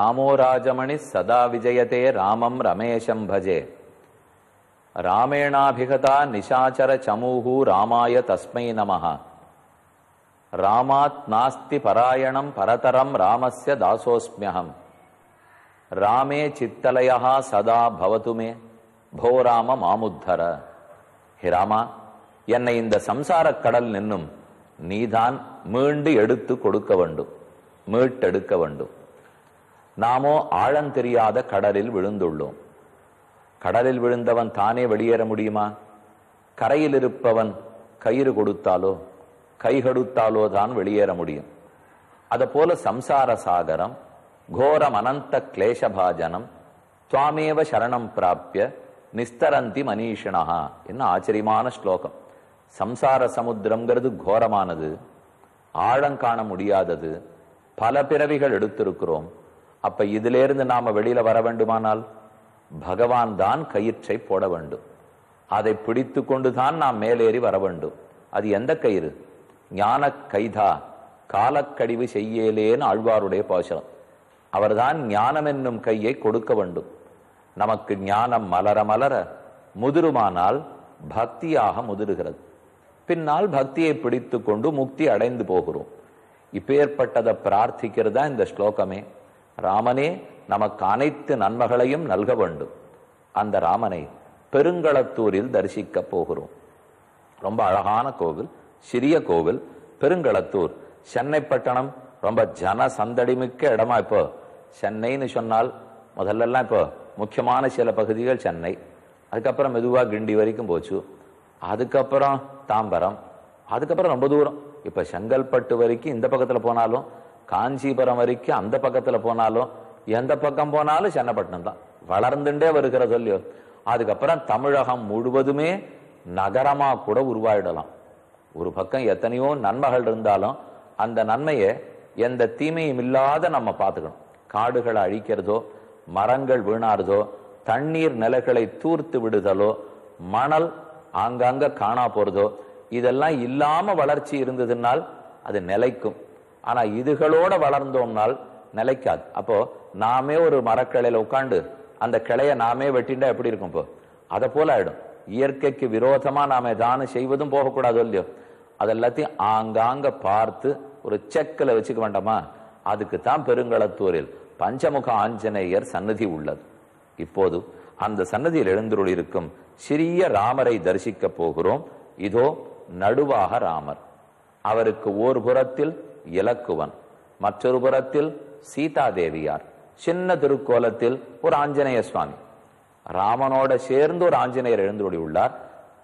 ராமோ ராஜமணி சதா விஜயதே ராமம் ரமேஷம் பஜே. ராமேணாபிகதா நிஷாச்சர சமூஹு ராமாய தஸ்மை நமஹ. ராமாத் நாஸ்தி பராயணம் பரதரம் ராமஸ்ய தாசோஸ்மியஹம். ராமே சித்தலயா சதா பவதுமே போ ராம மாமுத்தர. ஹே ராமா, என்னை இந்த சம்சார கடல் நின்னும் நீதான் மீண்டு எடுத்து கொடுக்க வேண்டும், மீட்டெடுக்க வேண்டும். நாமோ ஆழந்தெரியாத கடலில் விழுந்துள்ளோம். கடலில் விழுந்தவன் தானே வெளியேற முடியுமா? கரையில் இருப்பவன் கயிறு கொடுத்தாலோ கை கொடுத்தாலோ தான் வெளியேற முடியும். அத போல சம்சார சாகரம் கோரம் அனந்த கிளேசபாஜனம் துவாமேவ சரணம் பிராப்பிய நிஸ்தரந்தி மனிஷிணா. என்ன ஆச்சரியமான ஸ்லோகம். சம்சார சமுத்திரம்ங்கிறது கோரமானது, ஆழம் காண முடியாதது, பல பிறவிகள் எடுத்திருக்கிறோம். அப்ப இதிலிருந்து நாம வெளியில வர வேண்டுமானால் பகவான் தான் கயிற்றை போட வேண்டும். அதை பிடித்து கொண்டுதான் நாம் மேலேறி வர வேண்டும். அது எந்த கயிறு? ஞான கைதா காலக்கடிவு செய்யலேன்னு ஆழ்வாருடைய பாசுரம். அவர்தான் ஞானம் என்னும் கையை கொடுக்க வேண்டும். நமக்கு ஞானம் மலர மலர முதிருமானால் பக்தியாக முதிருகிறது. பின்னால் பக்தியை பிடித்து கொண்டு முக்தி அடைந்து போகிறோம். இப்பேற்பட்டதை பிரார்த்திக்கிறதா இந்த ஸ்லோகமே. ராமனே நமக்கு அனைத்து நன்மைகளையும் நல்க வேண்டும். அந்த ராமனை பெருங்களத்தூரில் தரிசிக்க போகிறோம். ரொம்ப அழகான கோவில், சிறிய கோவில், பெருங்களத்தூர். சென்னை பட்டணம் ரொம்ப ஜன சந்தடிமிக்க இடமா. இப்போ சென்னைன்னு சொன்னால் முதல்லலாம் இப்போ முக்கியமான சில பகுதிகள் சென்னை, அதுக்கப்புறம் மெதுவாக கிண்டி வரைக்கும் போச்சு, அதுக்கப்புறம் தாம்பரம், அதுக்கப்புறம் ரொம்ப தூரம் இப்போ செங்கல்பட்டு வரைக்கும் இந்த பக்கத்தில் போனாலும், காஞ்சிபுரம் வரைக்கும் அந்த பக்கத்தில் போனாலும், எந்த பக்கம் போனாலும் சென்னப்பட்டினம் தான் வளர்ந்துட்டே வருகிற சொல்லியோ. அதுக்கப்புறம் தமிழகம் முழுவதுமே நகரமா கூட உருவாயிடலாம். ஒரு பக்கம் எத்தனையோ நன்மைகள் இருந்தாலும் அந்த நன்மையை எந்த தீமையும் இல்லாத நம்ம பார்த்துக்கணும். காடுகளை அழிக்கிறதோ, மரங்கள் வீணாறதோ, தண்ணீர் நிலைகளை தூர்த்து விடுதலோ, மணல் ஆங்காங்க காணா போறதோ, இதெல்லாம் இல்லாம வளர்ச்சி இருந்ததுனால் அது நிலைக்கும். ஆனா இதுகளோட வளர்ந்தோம்னால் நிலைக்காது. அப்போ நாமே ஒரு மரக்கிளையில உட்காந்து அந்த கிளையை நாமே வெட்டிண்டா எப்படி இருக்கும்? இப்போ அதை போல ஆயிடும். இயற்கைக்கு விரோதமா நாம தானம் செய்வதும் போகக்கூடாது இல்லையோ. அதெல்லாத்தையும் ஆங்காங்க பார்த்து ஒரு செக்கில் வச்சுக்க வேண்டாமா? அதுக்கு தான் பெருங்களத்தூரில் பஞ்சமுக ஆஞ்சநேயர் சன்னதி உள்ளது. இப்போது அந்த சன்னதியில் எழுந்துருள் இருக்கும் சிறிய ராமரை தரிசிக்க போகிறோம். இதோ நடுவாக ராமர். அவருக்கு ஒரு புறத்தில் இலக்குவன், மற்றொரு புறத்தில் சீதாதேவியார், சின்ன திருக்கோலத்தில் ஒரு ஆஞ்சநேய சுவாமி. ராமனோட சேர்ந்து ஒரு ஆஞ்சநேயர் எழுந்துருளி உள்ளார்.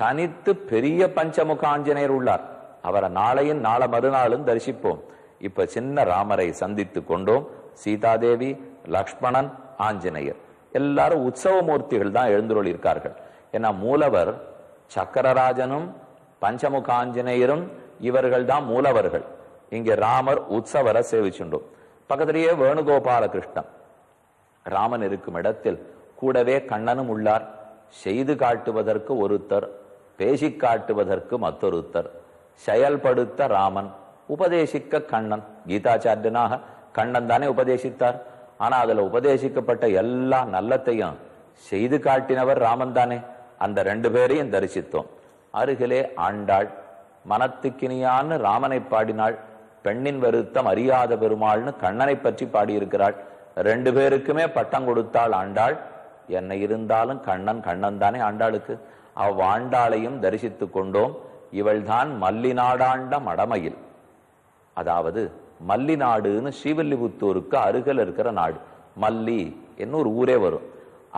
தனித்து பெரிய பஞ்சமுக ஆஞ்சநேயர் உள்ளார். அவரை நாளையும் நாளை மறுநாளும் தரிசிப்போம். இப்ப சின்ன ராமரை சந்தித்து கொண்டோம். சீதாதேவி, லக்ஷ்மணன், ஆஞ்சநேயர் எல்லாரும் உற்சவ மூர்த்திகள் தான் எழுந்துருளி இருக்கார்கள். ஏன்னா மூலவர் சக்கரராஜனும் பஞ்சமுக ஆஞ்சநேயரும் இவர்கள் தான் மூலவர்கள். இங்கே ராமர் உற்சவரை சேவிச்சுண்டோம். பக்கத்திலேயே வேணுகோபால கிருஷ்ணன். ராமன் இருக்கும் இடத்தில் கூடவே கண்ணனும் உள்ளார். செய்து காட்டுவதற்கு ஒருத்தர், பேசி காட்டுவதற்கு மற்றொருத்தர். செயல்படுத்த ராமன், உபதேசிக்க கண்ணன். கீதாச்சாரியனாக கண்ணன் தானே உபதேசித்தார். ஆனா அதுல உபதேசிக்கப்பட்ட எல்லா நல்லத்தையும் செய்து காட்டினவர் ராமன் தானே. அந்த ரெண்டு பேரையும் தரிசித்தோம். அருகிலே ஆண்டாள் மனத்துக்கினியான்னு ராமனை பாடினாள். பெண்ணின் வருத்தம் அறியாத பெருமாள்னு கண்ணனை பற்றி பாடியிருக்கிறாள். ரெண்டு பேருக்குமே பட்டம் கொடுத்தாள் ஆண்டாள். என்ன இருந்தாலும் கண்ணன் கண்ணன் தானே ஆண்டாளுக்கு. அவ்வாண்டாளையும் தரிசித்து கொண்டோம். இவள்தான் மல்லிநாடாண்ட மடமையில். அதாவது மல்லிநாடுன்னு ஸ்ரீவில்லிபுத்தூருக்கு அருகில் இருக்கிற நாடு. மல்லி என்னொரு ஊரே வரும்.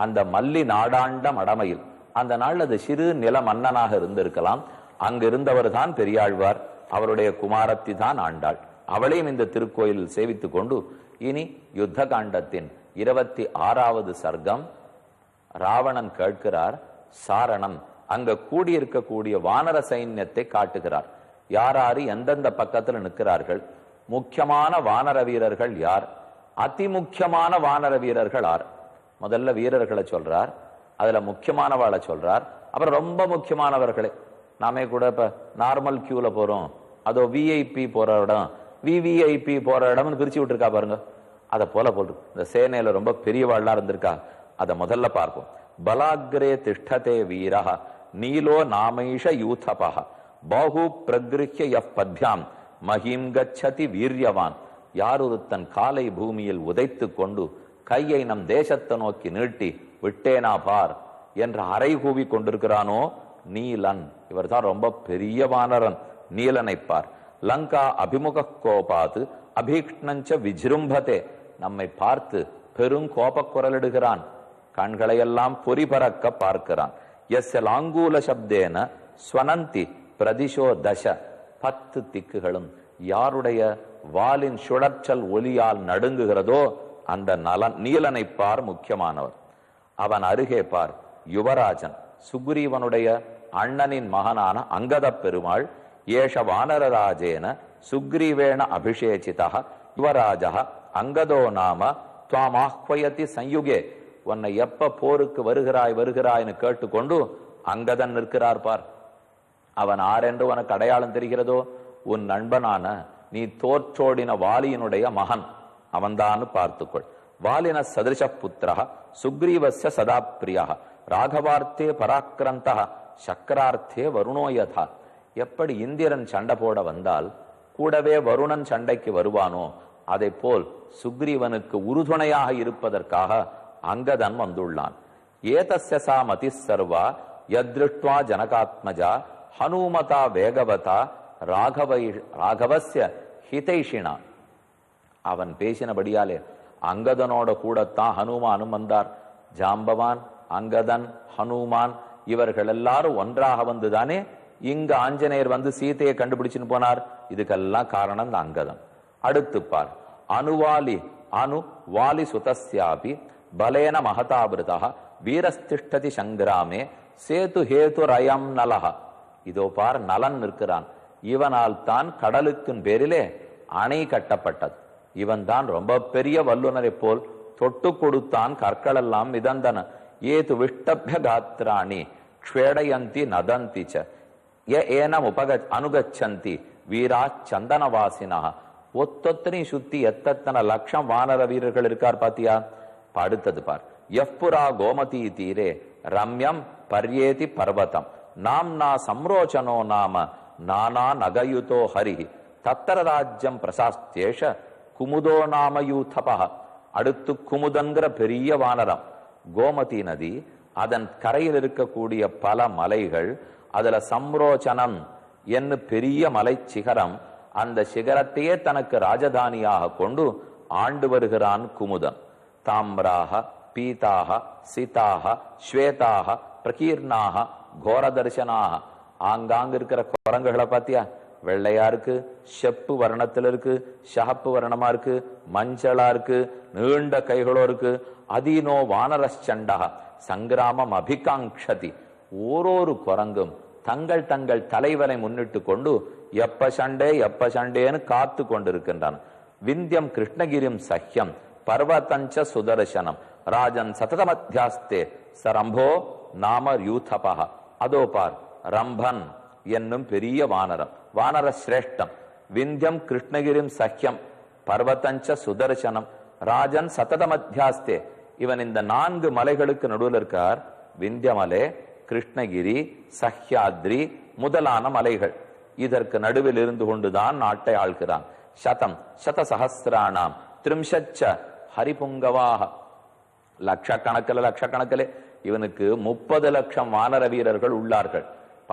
அந்த மல்லி நாடாண்ட மடமையில் அந்த நாள் அது சிறு நில மன்னனாக இருந்திருக்கலாம். அங்கு இருந்தவர் தான் பெரியாழ்வார். அவருடைய குமாரத்தி தான் ஆண்டாள். அவளையும் இந்த திருக்கோயிலில் சேவித்து கொண்டு இனி யுத்த காண்டத்தின் 26வது சர்க்கம். ராவணன் கேட்கிறார். சாரணன் அங்க கூடியிருக்கக்கூடிய வானர சைன்யத்தை காட்டுகிறார். யாராரு எந்தெந்த பக்கத்துல நிற்கிறார்கள், முக்கியமான வானர வீரர்கள் யார், அதிமுக்கியமான வானர வீரர்கள் யார். முதல்ல வீரர்களை சொல்றார், அதுல முக்கியமானவாளை சொல்றார், அப்புறம் ரொம்ப முக்கியமானவர்களே. நாமே கூட இப்ப நார்மல் கியூல போறோம், அதோ விஐபி போற இடம், விவிஐபி போற இடம்னு பிரிச்சு விட்டுருக்கா பாருங்க. அதை போல இந்த சேனையில ரொம்ப பெரியவாள்லாம் இருந்திருக்கா, அதை முதல்ல பார்ப்போம். பலாக்ரே திஷ்டதே வீரஹ நீலோ நாமைஷ யூதபஹ பாஹு பிரகிருஹ்ய யஃப் பத்யாம் மஹீம் கச்சதி வீரியவான். யார் ஒருத்தன் காலை பூமியில் உதைத்து கொண்டு கையை நம் தேசத்தை நோக்கி நீட்டி விட்டேனா பார் என்று அறை கூவி கொண்டிருக்கிறானோ நீலன். இவர் தான் ரொம்ப பெரிய வானரன். நீலனை பார். லங்கா அபிமுக கோபாது அபீக்ஷ்ணஞ்ச விஜிரும்பதே. நம்மை பார்த்து பெருங்கோப குரலிடுகிறான். கண்களையெல்லாம் பொறிபறக்க பார்க்கிறான். எஸ்ய லாங்கூல சப்தேன ஸ்வனந்தி பிரதிஷோ தச. 10 திக்குகளும் யாருடைய வாலின் சுழற்றல் ஒலியால் நடுங்குகிறதோ அந்த நீலனை பார் முக்கியமானவர். அவன் அருகே பார் யுவராஜன், சுக்ரீவனுடைய அண்ணனின் மகனான அங்கத பெருமாள். ஏஷ வானரராஜேன சுக்ரீவேண அபிஷேச்சிதா யுவராஜா அங்கதோ நாம துவாமாஹ்வயதி சயுகே. உன்னை எப்ப போருக்கு வருகிறாய்னு கேட்டுக்கொண்டு அங்கதன் நிற்கிறார் பார். அவன் ஆரென்று உனக்கு அடையாளம் தெரிகிறதோ? உன் நண்பனான நீ தோற்றோடின வாலியினுடைய மகன் அவன்தான் பார்த்துக்கொள். வாலின சதிருஷ புத்திர சுக்ரீவஸ்ய சதா பிரியா ராகவார்த்தே பராக்கிரந்த சக்கரார்த்தே வருணோயதா. எப்படி இந்திரன் சண்டை போட வந்தால் கூடவே வருணன் சண்டைக்கு வருவானோ அதை போல் சுக்ரீவனுக்கு உறுதுணையாக இருப்பதற்காக அங்கதன் வந்துள்ளான். ஏதஸ்ய சா மதி சர்வா யத்ருஷ்ட்வா ஜனகாத்மஜா ஹனுமதா வேகவதா ராகவஸ்ய ஹிதைஷினா. அவன் பேசினபடியாலே அங்கதனோட கூடத்தான் ஹனுமானும் வந்தார். ஜாம்பவான், அங்கதன், ஹனுமான் இவர்கள் எல்லாரும் ஒன்றாக வந்துதானே இங்க ஆஞ்சநேயர் வந்து சீதையை கண்டுபிடிச்சுன்னு போனார். இதுக்கெல்லாம் காரணம் இந்த அங்கதன். அடுத்து பார் அனுவாலி அனு வாலி சுதஸ்யாபி பலேன மகதாபிருதா வீரஸ்திஷ்டதி சங்கிராமே சேது ஹேது ரயம் நலஹ. இதோ பார் நலன் நிற்கிறான். இவனால் தான் கடலுக்கின் பேரிலே அணை கட்டப்பட்டது. இவன் தான் ரொம்ப பெரிய வல்லுனரை போல் தொட்டு கொடுத்தான். கற்கள் எல்லாம் மிதந்தன. ஏது விஷ்டபிய காத்ராணி க்ஷேடயந்தி நதந்தி ச ஏனம் அனுகச்சந்தி வீரா சந்தனவாசினா. ஒத்தொத்தனை சுத்தி எத்தனை லட்சம் வானர வீரர்கள் இருக்கார் பாத்தியா. அடுத்தது பார் யப்புரா கோமதி தீரே ரம்யம் பர்யேதி பர்வதம் நாம்னா சம்ரோச்சனோ நாம நானா நகயுதோ ஹரிஹி தத்தர ராஜ்யம் பிரசாஸ்தேஷ குமுதோ நாம யூதபா. அடுத்து குமுதங்கிற பெரிய வானரம். கோமதி நதி, அதன் கரையில் இருக்கக்கூடிய பல மலைகள், அதுல சம்ரோச்சனம் என்று பெரிய மலை சிகரம். அந்த சிகரத்தையே தனக்கு ராஜதானியாக கொண்டு ஆண்டு வருகிறான் குமுதன். தாம்ராக பீதாக சீதாக ஸ்வேதாக பிரகீர்ணாக கோரதர்சனாக. ஆங்காங்க இருக்கிற குரங்குகளை பாத்தியா, வெள்ளையா இருக்கு, செப்பு வர்ணத்துல இருக்கு, ஷஹப்பு வர்ணமா இருக்கு, மஞ்சளா இருக்கு, நீண்ட கைகளோ இருக்கு. அதீனோ வானரச்சண்டா சங்கிராமம் அபிகாங்ஷதி. ஓரொரு குரங்கும் தங்கள் தங்கள் தலைவனை முன்னிட்டு கொண்டு எப்ப சண்டேன்னு காத்து கொண்டிருக்கின்றான். விந்தியம் கிருஷ்ணகிரிம் சஹ்யம் பர்வதஞ்ச சுதர்சனம் ராஜன் சததமத்தியாஸ்தே சரம்போ நாம யூதபா. அதோ பார் ரம்பன் என்னும் பெரிய வானரம், வானர சிரேஷ்டம். விந்தியம் கிருஷ்ணகிரிம் சஹ்யம் பர்வதஞ்ச சுதர்சனம் ராஜன் சததமத்தியாஸ்தே. இவன் இந்த 4 மலைகளுக்கு நடுவில் இருக்கார். விந்தியமலை, கிருஷ்ணகிரி, சஹ்யாத்ரி முதலான மலைகள். இதற்கு நடுவில் இருந்து கொண்டுதான் நாட்டை ஆள்கிறான். சதம் சதசஹஸ்ராணாம் திரிம்ஷச்ச ஹரிபுங்கவாக. லட்சக்கணக்கில் இவனுக்கு 30 லட்சம் வானர வீரர்கள் உள்ளார்கள்.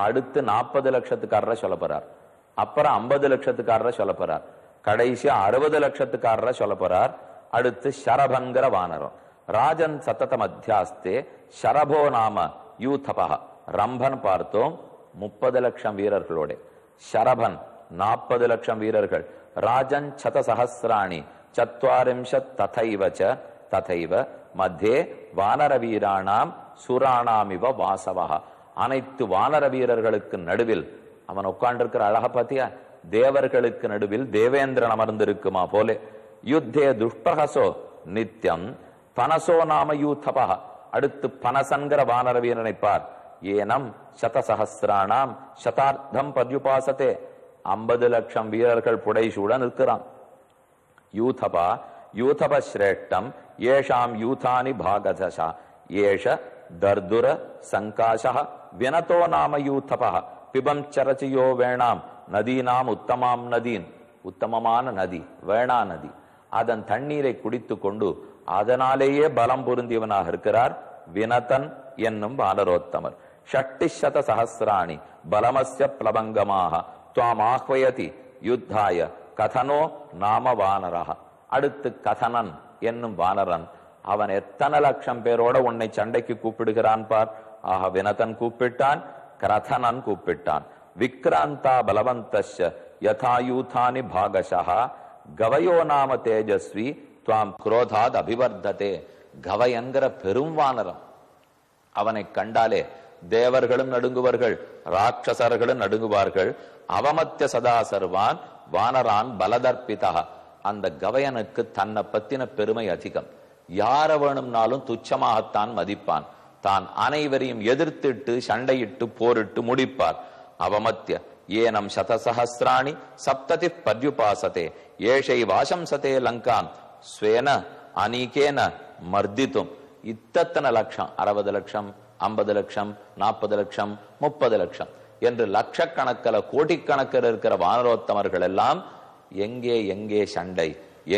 அடுத்து 40 லட்சத்துக்காரரை சொல்ல போறார். அப்புறம் 50 லட்சத்துக்காரரை சொல்ல போறார். கடைசி 60 லட்சத்துக்காரரை சொல்ல போறார். அடுத்து ஷரபன்கிற வானரம். ராஜன் சத்தத மத்தியாஸ்தே ஷரபோ நாம யூதபா. ரம்பன் பார்த்தோம் 30 லட்சம் வீரர்களோட, ஷரபன் 40 லட்சம் வீரர்கள். ராஜன் சதசஹஸ்ராணி சத்வாரிம்ஷத் ததைவ ததைவ மத்தியே வானர வீராணாம் சுராணாமிவ வாசவா. அனைத்து வானர வீரர்களுக்கு நடுவில் அவன் உட்கார்ந்திருக்கிற அழக பாத்தியா, தேவர்களுக்கு நடுவில் தேவேந்திரன் அமர்ந்திருக்குமா போலே. யுத்தே துஷ்பகசோ நித்யம் பனசோ நாம யூதபா. அடுத்து பனசன்கிற வானர வீரனை பார். ஏனம் சதசஹஸ்ராணாம் சதார்த்தம் பர்யுபாசத்தே. 50 லட்சம் வீரர்கள் புடைசூட நிற்கிறான். யூதபா யூதபஸ்ரேஷ்டம் ஏஷாம் யூதானி பாகதசா ஏஷ தர்துர சங்காசா வினதோ நாம யூதபா பிபம் சரச்சியோ வேணாம் நதீனாம் உத்தமாம் நதீன். உத்தமமான நதி வேணா நதி. அதன் தண்ணீரை குடித்து கொண்டு அதனாலேயே பலம் பொருந்தியவனாக இருக்கிறார் வினதன் என்னும் வானரோத்தமர். ஷட்டிஷத சஹசிராணி பலமஸ்ய பிளபங்கமாக துவாம் ஆஹ்வயதி யுத்தாய கதனோ நாம வானரஹ. அடுத்து கதனன் என்னும் வானரன். அவன் எத்தனை லட்சம் பேரோட உன்னை சண்டைக்கு கூப்பிடுகிறான் பார். ஆக வினதன் கூப்பிட்டான், கிரதனன் கூப்பிட்டான். விக்ராந்தா பலவந்தஸ்ய யதாயூதானி பாகசா கவயோ நாம தேஜஸ்வி துவாம் குரோதாத் அபிவர்ததே. கவயங்கிற பெரும் வானரம். அவனை கண்டாலே தேவர்களும் நடுங்குவார்கள், ராட்சசர்களும் நடுங்குவார்கள். அவமத்திய சதா சர்வான் வானரான் பலதர்பிதா. அந்த கவயனுக்கு தன்னை பத்தின பெருமை அதிகம். யார வேணும்னாலும் துச்சமாகத்தான் மதிப்பான். தான் அனைவரையும் எதிர்த்திட்டு சண்டையிட்டு போரிட்டு முடிப்பார். அவமத்திய ஏனம் சதசஹசிராணி சப்ததி பர்யுபாசதே ஏஷை வாசம்சதே லங்காம் ஸ்வேன அனீகேன மர்தித்தும். இத்தனை லட்சம், 60 லட்சம், 50 லட்சம், 40 லட்சம், 30 லட்சம் என்று லட்சக்கணக்கில் கோடிக்கணக்கில் இருக்கிற வானரோத்தமர்கள் எல்லாம் எங்கே எங்கே சண்டை,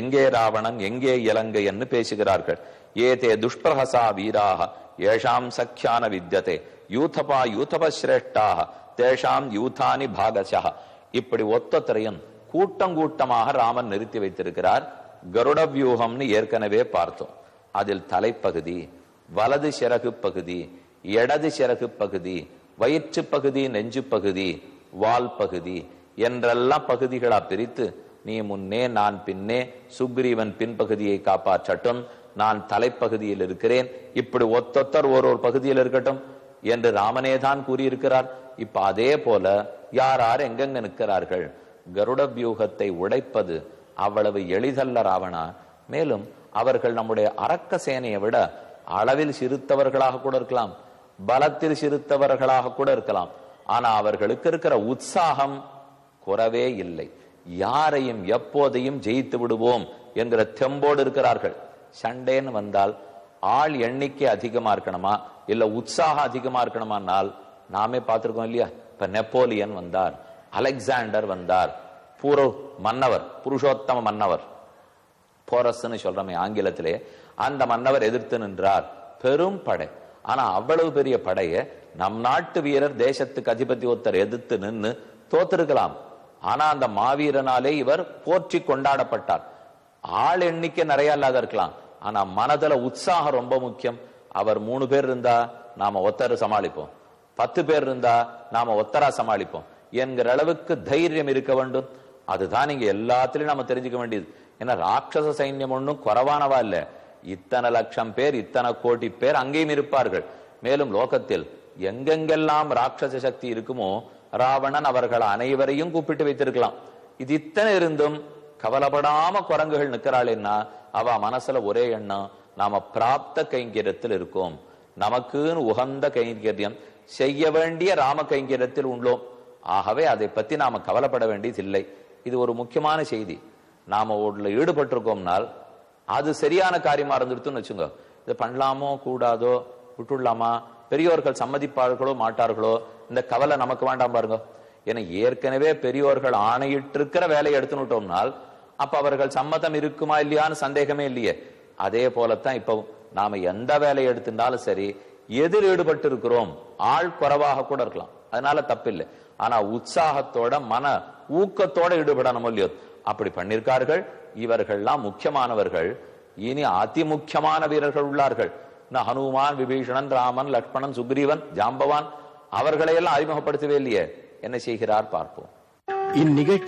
எங்கே ராவணன், எங்கே இலங்கை என்று பேசுகிறார்கள். ஏதே துஷ்பிரஹசா வீராக ஏஷாம் சக்கியான வித்யதே யூதபா யூதபஸ்ரேஷ்டாக தேஷாம் யூதானி பாகசா. இப்படி ஒத்தத்திரையும் கூட்டம் கூட்டமாக ராமன் நிறுத்தி வைத்திருக்கிறார். கருட வியூகம்னு ஏற்கனவே பார்த்தோம். அதில் தலைப்பகுதி, வலது சிறகு பகுதி, இடது சிறகு பகுதி, வயிற்று பகுதி, நெஞ்சு பகுதி, வால் பகுதி என்றெல்லாம் பகுதிகளா பிரித்து, நீ முன்னே நான் பின்னே, சுக்ரீவன் பின்பகுதியை காப்பாற்றட்டும், நான் தலைப்பகுதியில் இருக்கிறேன், இப்படி ஒத்தொத்தர் ஒரு பகுதியில் இருக்கட்டும் என்று ராமனே தான் கூறியிருக்கிறார். இப்ப அதே போல யார் யார் எங்கெங்க நிற்கிறார்கள். கருட வியூகத்தை உடைப்பது அவ்வளவு எளிதல்ல ராவணா. மேலும் அவர்கள் நம்முடைய அரக்க சேனையை விட அளவில் சிறுத்தவர்களாக கூட இருக்கலாம், பலத்தில் சிறுத்தவர்களாக கூட இருக்கலாம். ஆனா அவர்களுக்கு இருக்கிற உற்சாகம் குறவே இல்லை. யாரையும் எப்போதையும் ஜெயித்து விடுவோம் என்கிற தெம்போடு இருக்கிறார்கள். சண்டேன்னு வந்தால் ஆள் எண்ணிக்கை அதிகமா இருக்கணுமா இல்ல உற்சாகம் அதிகமா இருக்கணுமானால் நாமே பார்த்திருக்கோம் இல்லையா. இப்ப நெப்போலியன் வந்தார், அலெக்சாண்டர் வந்தார், மன்னவர், புருஷோத்தம மன்னவர், போரஸ்ன்னு சொல்றமே ஆங்கிலத்திலே, அந்த மன்னவர் எதிர்த்து நின்றார். பெரும் படை. ஆனா அவ்வளவு பெரிய படையை நம் நாட்டு வீரர் தேசத்துக்கு அதிபதி ஒருத்தர் எதிர்த்து நின்று தோத்திருக்கலாம். ஆனா அந்த மாவீரனாலே இவர் போற்றி கொண்டாடப்பட்டார். ஆள் எண்ணிக்கை நிறைய இல்லாத இருக்கலாம், ஆனா மனதுல உற்சாகம் ரொம்ப முக்கியம். அவர் 3 பேர் இருந்தா நாம ஒத்தர சமாளிப்போம், 10 பேர் இருந்தா நாம ஒத்தரா சமாளிப்போம் என்கிற அளவுக்கு தைரியம் இருக்க வேண்டும். அதுதான் நீங்க எல்லாத்திலையும் நாம தெரிஞ்சுக்க வேண்டியது. ஏன்னா ராட்சச சைன்யம் ஒன்றும் குறைவானவா இல்ல. இத்தனை லட்சம் பேர், இத்தனை கோடி பேர் அங்கேயும் இருப்பார்கள். மேலும் லோகத்தில் எங்கெங்கெல்லாம் ராட்சச சக்தி இருக்குமோ ராவணன் அவர்கள் அனைவரையும் கூப்பிட்டு வைத்திருக்கலாம். இது இத்தனை இருந்தும் கவலைப்படாம குரங்குகள் நிற்கிறாள்னா அவ மனசுல ஒரே எண்ணம், நாம பிராப்த கைங்கரியத்தில் இருக்கோம், நமக்குன்னு உகந்த கைங்கரியம் செய்ய வேண்டிய ராம கைங்கரியத்தில் உள்ளோம். ஆகவே அதை பத்தி நாம கவலைப்பட வேண்டியது இல்லை. இது ஒரு முக்கியமான செய்தி. நாம உள்ள ஈடுபட்டிருக்கோம்னால் அது சரியான காரியமா இருந்துடுத்துன்னு வச்சுங்க. இது பண்ணலாமோ கூடாதோ விட்டுடலாமா, பெரியோர்கள் சம்மதிப்பார்களோ மாட்டார்களோ, இந்த கவலை நமக்கு வேண்டாம் பாருங்க. ஏன்னா ஏற்கனவே பெரியோர்கள் ஆணையிட்டு இருக்கிற வேலையை எடுத்துனுட்டோம்னால் அப்ப அவர்கள் சம்மதம் இருக்குமா இல்லையான்னு சந்தேகமே இல்லையே. அதே போலத்தான் இப்ப நாம எந்த வேலையை எடுத்திருந்தாலும் சரி, எதிர் ஈடுபட்டு இருக்கிறோம், ஆள் குறைவாக கூட இருக்கலாம், அதனால தப்பில்லை. ஆனா உற்சாகத்தோட மன ஊக்கத்தோட ஈடுபடணும் இல்லையோ, அப்படி பண்ணிருக்கார்கள். இவர்கள்லாம் முக்கியமானவர்கள். இனி அதி முக்கியமான வீரர்கள் உள்ளார்கள். ஹனுமான், விபீஷணன், ராமன், லக்ஷ்மணன், சுக்ரீவன், ஜாம்பவான் அவர்களையெல்லாம் அறிமுகப்படுத்தவே இல்லையே. என்ன செய்கிறார் பார்ப்போம். இந்நிகழ்ச்சி